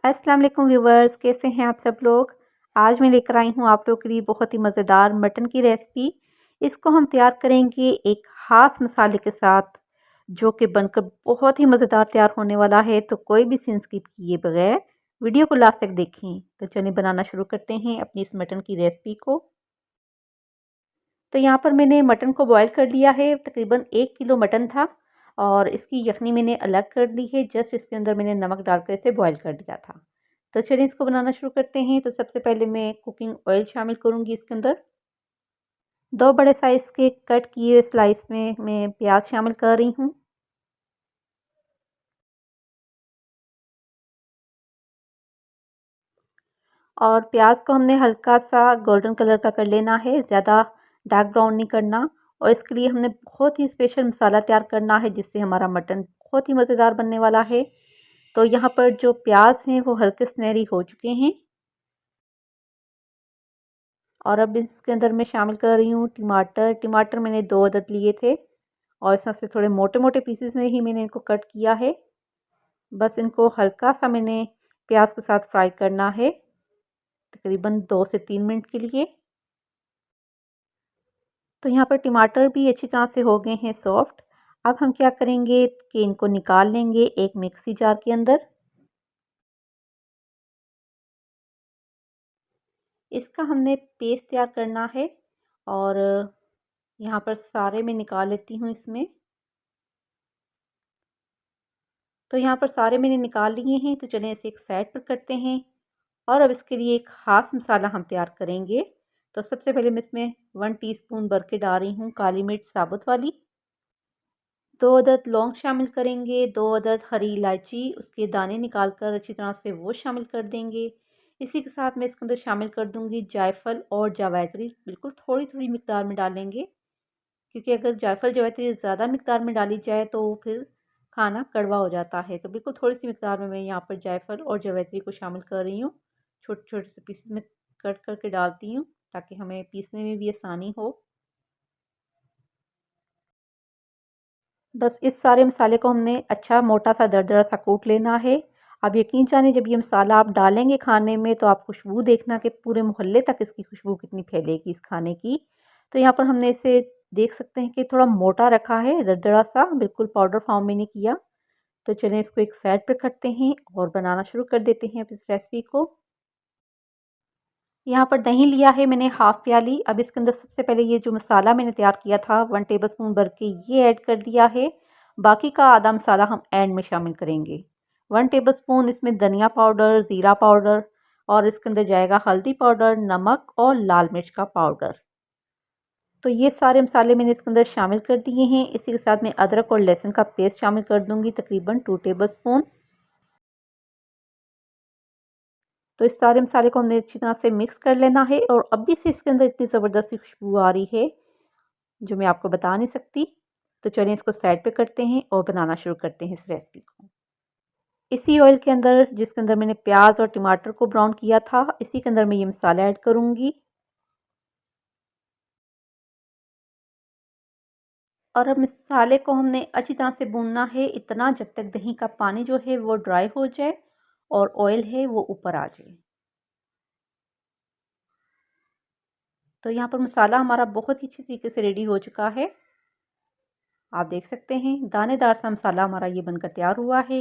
अस्सलाम वालेकुम व्यूवर्स, कैसे हैं आप सब लोग। आज मैं लेकर आई हूँ आप लोगों के लिए बहुत ही मज़ेदार मटन की रेसिपी। इसको हम तैयार करेंगे एक ख़ास मसाले के साथ, जो कि बनकर बहुत ही मज़ेदार तैयार होने वाला है। तो कोई भी सीन स्किप किए बगैर वीडियो को लास्ट तक देखें। तो चलिए बनाना शुरू करते हैं अपनी इस मटन की रेसिपी को। तो यहाँ पर मैंने मटन को बॉयल कर लिया है। तकरीबन 1 किलो मटन था और इसकी यखनी मैंने अलग कर ली है। जस्ट इसके अंदर मैंने नमक डालकर इसे बॉयल कर दिया था। तो चलिए इसको बनाना शुरू करते हैं। तो सबसे पहले मैं कुकिंग ऑयल शामिल करूँगी इसके अंदर। 2 बड़े साइज़ के कट किए हुए स्लाइस में मैं प्याज शामिल कर रही हूँ। और प्याज को हमने हल्का सा गोल्डन कलर का कर लेना है, ज़्यादा डार्क ब्राउन नहीं करना। और इसके लिए हमने बहुत ही स्पेशल मसाला तैयार करना है, जिससे हमारा मटन बहुत ही मज़ेदार बनने वाला है। तो यहाँ पर जो प्याज हैं वो हल्के सुनहरी हो चुके हैं। और अब इसके अंदर मैं शामिल कर रही हूँ टमाटर। टमाटर मैंने 2 अदद लिए थे और इस तरह से थोड़े मोटे मोटे पीसेस में ही मैंने इनको कट किया है। बस इनको हल्का सा मैंने प्याज के साथ फ्राई करना है, तकरीबन 2 से 3 मिनट के लिए। तो यहाँ पर टमाटर भी अच्छी तरह से हो गए हैं सॉफ्ट। अब हम क्या करेंगे कि इनको निकाल लेंगे एक मिक्सी जार के अंदर। इसका हमने पेस्ट तैयार करना है और यहाँ पर सारे मैं निकाल लेती हूँ इसमें। तो यहाँ पर सारे मैंने निकाल लिए हैं। तो चलें इसे एक साइड पर करते हैं। और अब इसके लिए एक ख़ास मसाला हम तैयार करेंगे। तो सबसे पहले मैं इसमें 1 टीस्पून भर के डाल रही हूँ काली मिर्च साबुत वाली। 2 अदद लौंग शामिल करेंगे, 2 अदद हरी इलायची उसके दाने निकाल कर अच्छी तरह से वो शामिल कर देंगे। इसी के साथ मैं इसके अंदर शामिल कर दूंगी जायफल और जावित्री, बिल्कुल थोड़ी थोड़ी मिकदार में डालेंगे, क्योंकि अगर जायफल जावित्री ज़्यादा मिकदार में डाली जाए तो फिर खाना कड़वा हो जाता है। तो बिल्कुल थोड़ी सी मिकदार में मैं यहाँ पर जायफल और जावित्री को शामिल कर रही हूँ। छोटे छोटे से पीसेस में कट करके डालती हूँ, ताकि हमें पीसने में भी आसानी हो। बस इस सारे मसाले को हमने अच्छा मोटा सा दरदरा सा कूट लेना है। अब यकीन जानिए, जब ये मसाला आप डालेंगे खाने में तो आप खुशबू देखना कि पूरे मोहल्ले तक इसकी खुशबू कितनी फैलेगी इस खाने की। तो यहाँ पर हमने इसे देख सकते हैं कि थोड़ा मोटा रखा है, दरदरा सा, बिल्कुल पाउडर फॉर्म में नहीं किया। तो चलें इसको एक साइड पर करते हैं और बनाना शुरू कर देते हैं अब इस रेसिपी को। यहाँ पर दही लिया है मैंने हाफ़ प्याली। अब इसके अंदर सबसे पहले ये जो मसाला मैंने तैयार किया था 1 टेबलस्पून भर के ये ऐड कर दिया है। बाकी का आधा मसाला हम एंड में शामिल करेंगे। 1 टेबलस्पून इसमें धनिया पाउडर, ज़ीरा पाउडर और इसके अंदर जाएगा हल्दी पाउडर, नमक और लाल मिर्च का पाउडर। तो ये सारे मसाले मैंने इसके अंदर शामिल कर दिए हैं। इसी के साथ मैं अदरक और लहसुन का पेस्ट शामिल कर दूँगी, तकरीबन 2 टेबलस्पून। तो इस सारे मसाले को हमने अच्छी तरह से मिक्स कर लेना है। और अभी से इसके अंदर इतनी ज़बरदस्त सी खुशबू आ रही है, जो मैं आपको बता नहीं सकती। तो चलिए इसको साइड पे करते हैं और बनाना शुरू करते हैं इस रेसिपी को। इसी ऑयल के अंदर, जिसके अंदर मैंने प्याज और टमाटर को ब्राउन किया था, इसी के अंदर मैं ये मसाला ऐड करूँगी। और अब मसाले को हमने अच्छी तरह से भूनना है, इतना जब तक दही का पानी जो है वो ड्राई हो जाए और ऑयल है वो ऊपर आ जाए। तो यहाँ पर मसाला हमारा बहुत ही अच्छी तरीके से रेडी हो चुका है। आप देख सकते हैं दानेदार सा मसाला हमारा ये बनकर तैयार हुआ है।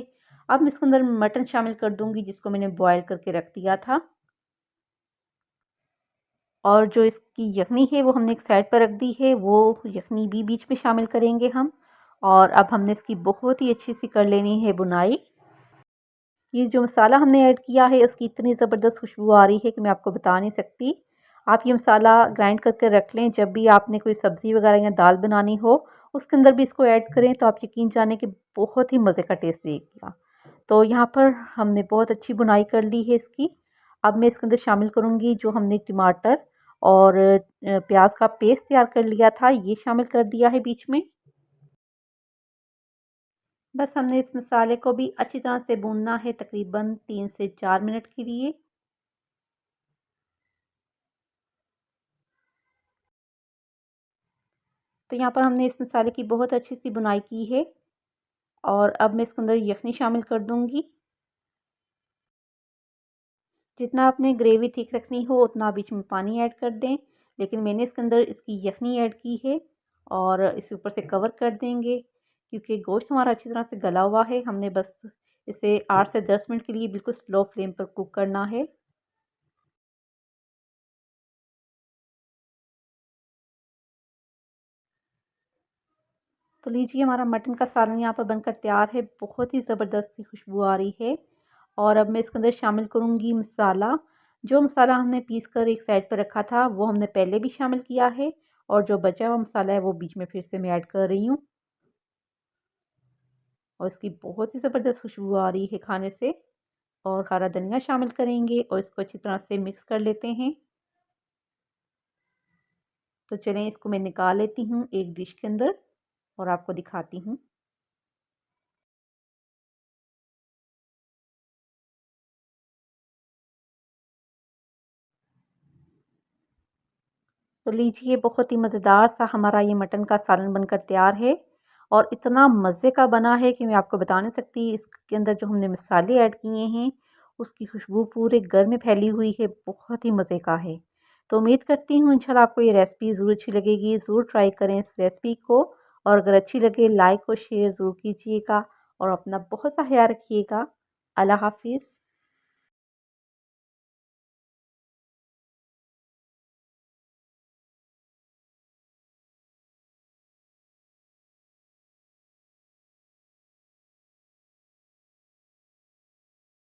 अब मैं इसके अंदर मटन शामिल कर दूंगी, जिसको मैंने बॉयल करके रख दिया था। और जो इसकी यखनी है वो हमने एक साइड पर रख दी है, वो यखनी भी बीच में शामिल करेंगे हम। और अब हमने इसकी बहुत ही अच्छी सी कर लेनी है बुनाई। ये जो मसाला हमने ऐड किया है उसकी इतनी ज़बरदस्त खुशबू आ रही है कि मैं आपको बता नहीं सकती। आप ये मसाला ग्राइंड करके रख लें, जब भी आपने कोई सब्ज़ी वगैरह या दाल बनानी हो उसके अंदर भी इसको ऐड करें, तो आप यकीन जाने कि बहुत ही मज़े का टेस्ट देगा। तो यहाँ पर हमने बहुत अच्छी बुनाई कर ली है इसकी। अब मैं इसके अंदर शामिल करूँगी जो हमने टमाटर और प्याज का पेस्ट तैयार कर लिया था, ये शामिल कर दिया है बीच में। बस हमने इस मसाले को भी अच्छी तरह से भूनना है, तकरीबन 3 से 4 मिनट के लिए। तो यहाँ पर हमने इस मसाले की बहुत अच्छी सी बुनाई की है। और अब मैं इसके अंदर यखनी शामिल कर दूँगी। जितना आपने ग्रेवी ठीक रखनी हो उतना बीच में पानी ऐड कर दें, लेकिन मैंने इसके अंदर इसकी यखनी ऐड की है और इसे ऊपर से कवर कर देंगे क्योंकि गोश्त हमारा अच्छी तरह से गला हुआ है। हमने बस इसे 8 से 10 मिनट के लिए बिल्कुल स्लो फ्लेम पर कुक करना है। तो लीजिए हमारा मटन का सालन यहाँ पर बनकर तैयार है। बहुत ही ज़बरदस्त सी खुशबू आ रही है और अब मैं इसके अंदर शामिल करूँगी मसाला। जो मसाला हमने पीस कर एक साइड पर रखा था वो हमने पहले भी शामिल किया है और जो बचा हुआ मसाला है वो बीच में फिर से मैं ऐड कर रही हूँ और इसकी बहुत ही ज़बरदस्त खुशबू आ रही है खाने से। और हरा धनिया शामिल करेंगे और इसको अच्छी तरह से मिक्स कर लेते हैं। तो चलें इसको मैं निकाल लेती हूँ एक डिश के अंदर और आपको दिखाती हूँ। तो लीजिए बहुत ही मज़ेदार सा हमारा ये मटन का सालन बनकर तैयार है और इतना मज़े का बना है कि मैं आपको बता नहीं सकती। इसके अंदर जो हमने मसाले ऐड किए हैं उसकी खुशबू पूरे घर में फैली हुई है, बहुत ही मज़े का है। तो उम्मीद करती हूँ इंशाल्लाह आपको ये रेसिपी ज़रूर अच्छी लगेगी। ज़रूर ट्राई करें इस रेसिपी को और अगर अच्छी लगे लाइक और शेयर ज़रूर कीजिएगा और अपना बहुत सा ख्याल रखिएगा। अल्लाह हाफिज़।